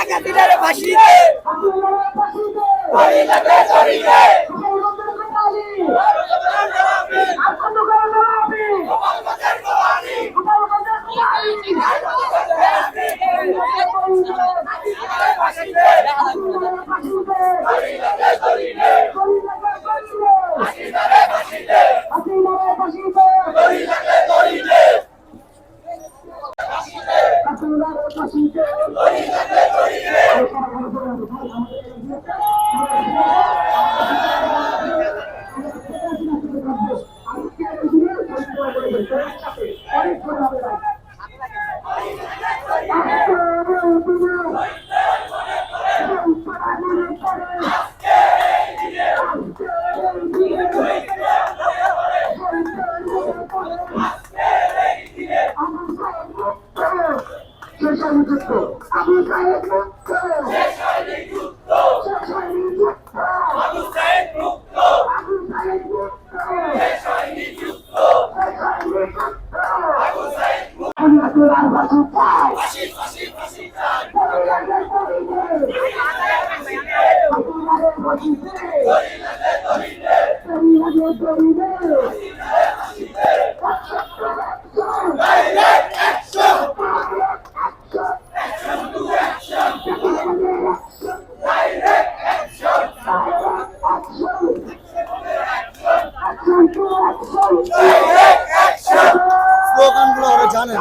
হাসিনারে ফাঁসি দে দড়ি লাগে দড়ি দে স্লোগানগুলো ওরা জানেন।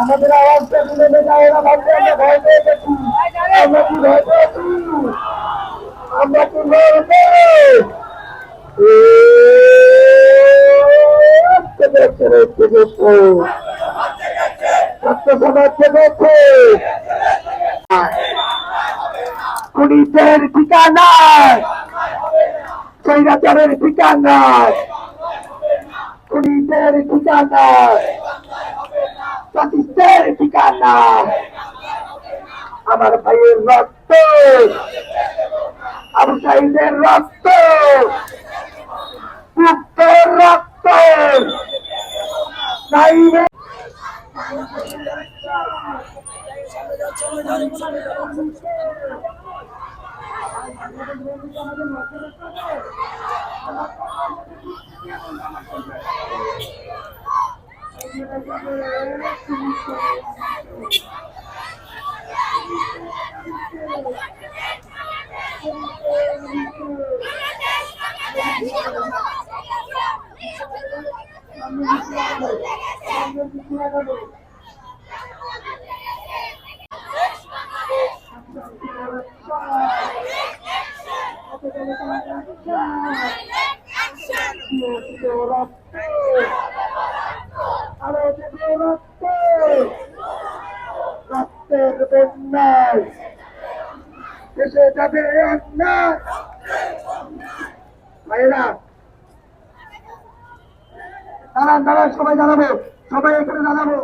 আমাদের আওয়াজটা শুনে দেখা এরা ভাবছে আমরা ভয় পেয়ে গেছি। আমরা কি ভয় পেয়েছি? আমরা কি ভয় পুলিশের ঠিকানা স্বৈরাচারের ঠিকানা পুলিশের ঠিকানা পাকিস্তানের ঠিকানা আমার ভাইয়ের রক্ত আবু সাইদের রক্ত পুত্রের রক্ত নাইবে রক্তের বন্যায় দেশে যাবে অন্যায় ভাইরা দাঁড়ান দাঁড়ান সবাই দাঁড়াবো সবাই এখানে দাঁড়াবো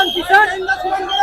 পিছন পিছন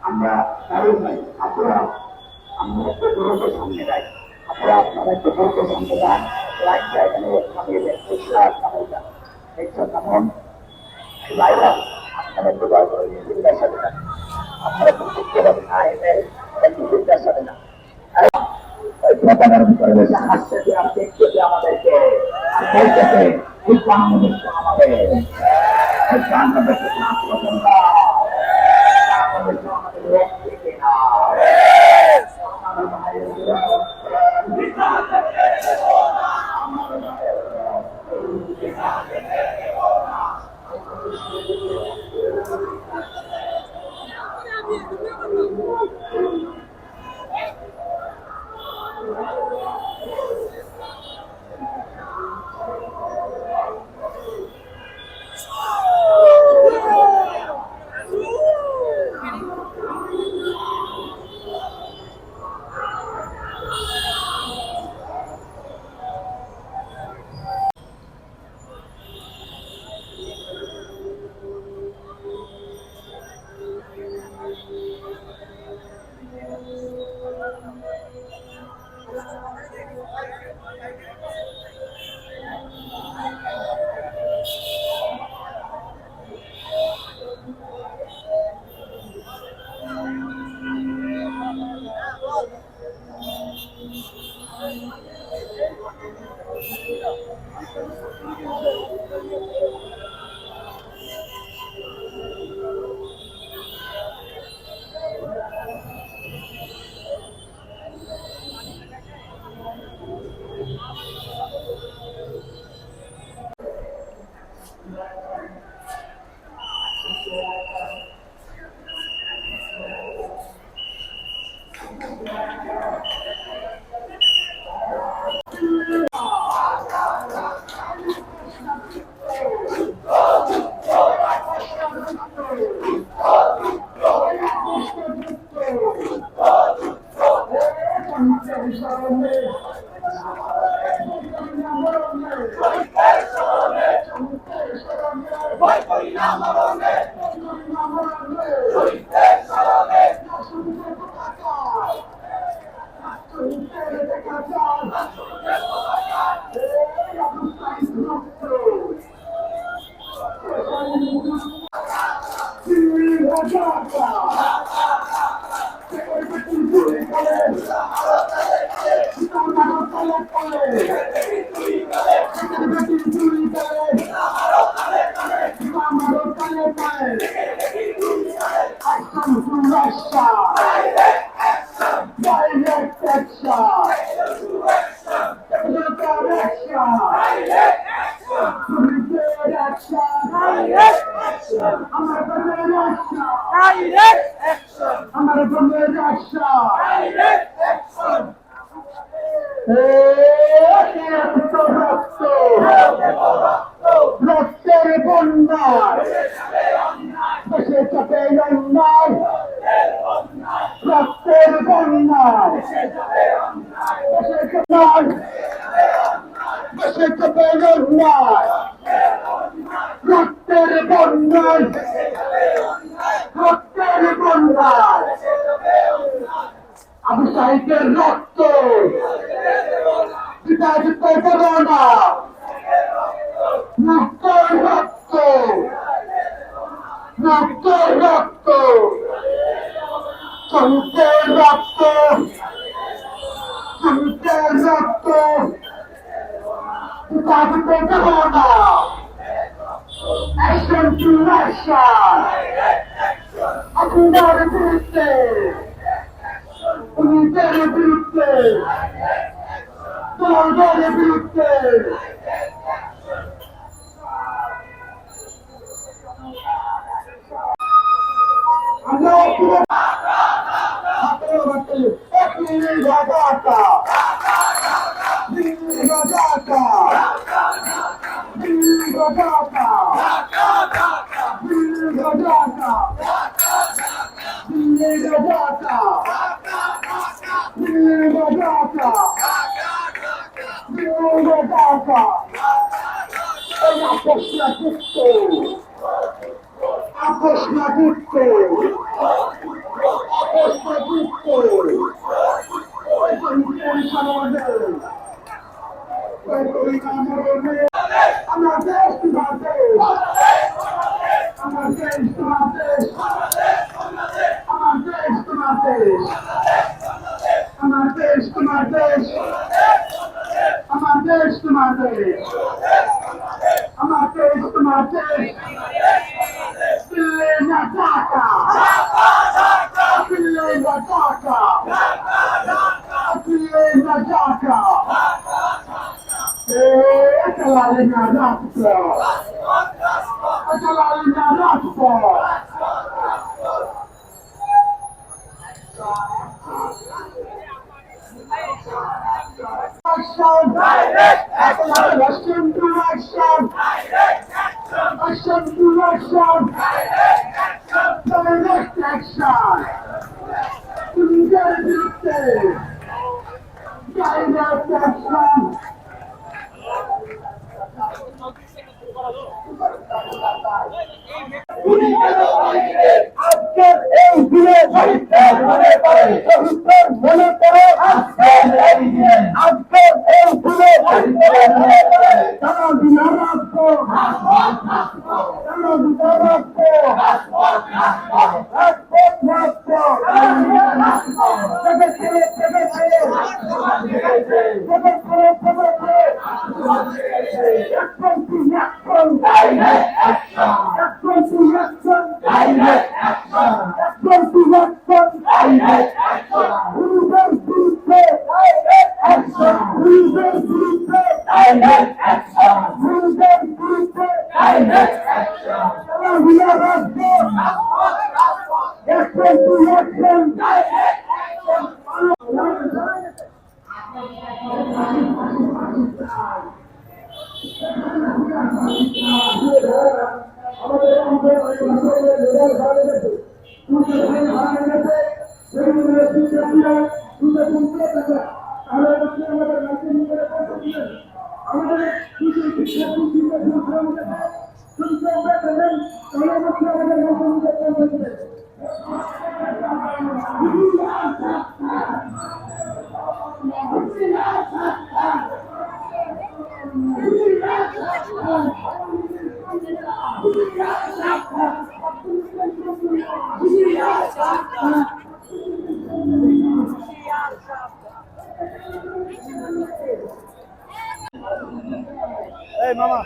আমরা কারণ নাই আপনারা আমরা একটা দূরত্ব সামনে যাই আপনারা আপনারা একটা দূরত্ব সামনে যান লাইনটা এখানে থামিয়ে দেন দেখছেন তেমন লাইলা আপনারা একটু দয়া করে সুবিধার সাথে যান আপনারা একটু দেখতে পাবেন না এদের একটু সুবিধার সাথে না ভিতরে বসে হাসছে যে আর দেখছে যে আমাদেরকে আর বলতেছে এই বাংলাদেশ আমাদের বাংলাদেশ রক্তের বন্যায় দেশের চাপে অন্যায় রক্তের বন্যায় দেশে চোখে অন্যায় রক্তের বন্যায় রক্তের বন্যায় আবু সাহিদের রক্ত পিতা জিতে করো না রক্তের রক্ত রক্তের রক্ত চমকের রক্ত চমকের রক্ত পিতা জিতে করো না অ্যাকশন টু অ্যাকশন আপনার বিরুদ্ধে পুলিশের বিরুদ্ধে দলের বিরুদ্ধে আমরা আমরা দেশ তোমার দেশ আমার দেশ তোমার দেশ আমার দেশ তোমার দেশ আমার দেশ তোমার দেশ আমার দেশ তোমার দেশ আমার দেশ তোমার দেশ দিল্লি না ঢাকা দিল্লি না ঢাকা দিল্লি না Dhaka Atalina Raptor! Atalina Raptor! Action! Direct action! Action to action! Direct action! Action to action! Direct action! Direct action! Direct action! আজকের এই দিনে শহীদদের মনে পড়ে শহীদদের মনে পড়ে আজকের এই দিনে আজকের এই দিনে শহীদদের মনে পড়ে তারা দিনা রাখবো তারা দিনা রাখবো Hey, mama.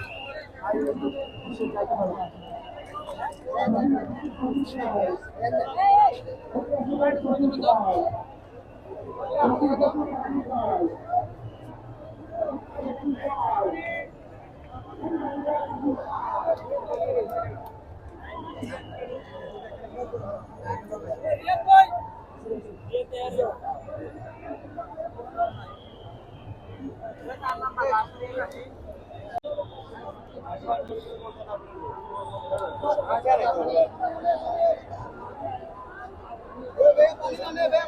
Ve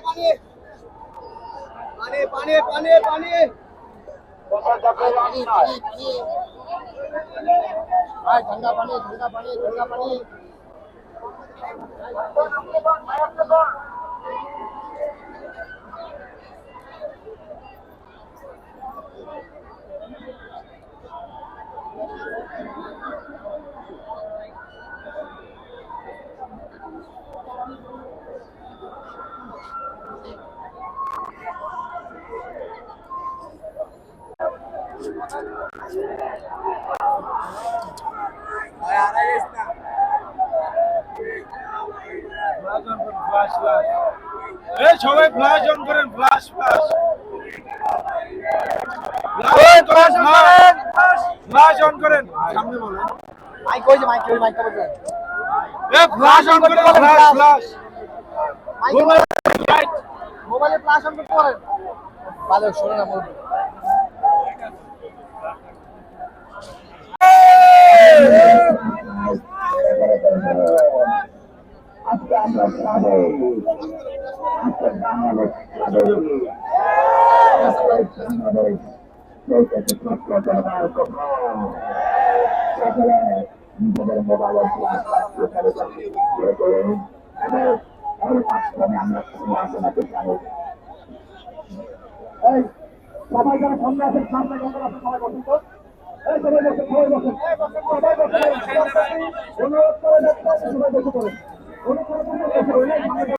সবাই ফ্লাশ অন করেন, ফ্লাশ ফ্লাশ ফ্লাশ অন করেন, সামনে বলেন। মাইক কই যে মাইক কই মাইকটা বলবেন ফ্লাশ অন করেন, ফ্লাশ ফ্লাশ মোবাইলে ফ্ল্যাশ অন করতে পারেন ভালো শুনে না বলবো আজকে আমরা সবাই আজকে বাংলাদেশ বাংলাদেশ দেশকে প্রশ্ন করবার কথা সকলে নিজেদের মোবাইলের এর মাধ্যমে আমরা সমালোচনাতে চাই এই সবাই যারা সামনে আছেন সামনে সবাই বসুন তো এই সবাই বসে সবাই বসে সবাই বসে অনুরোধ করে সবাই বসে পড়ুন অনুরোধ করে বসে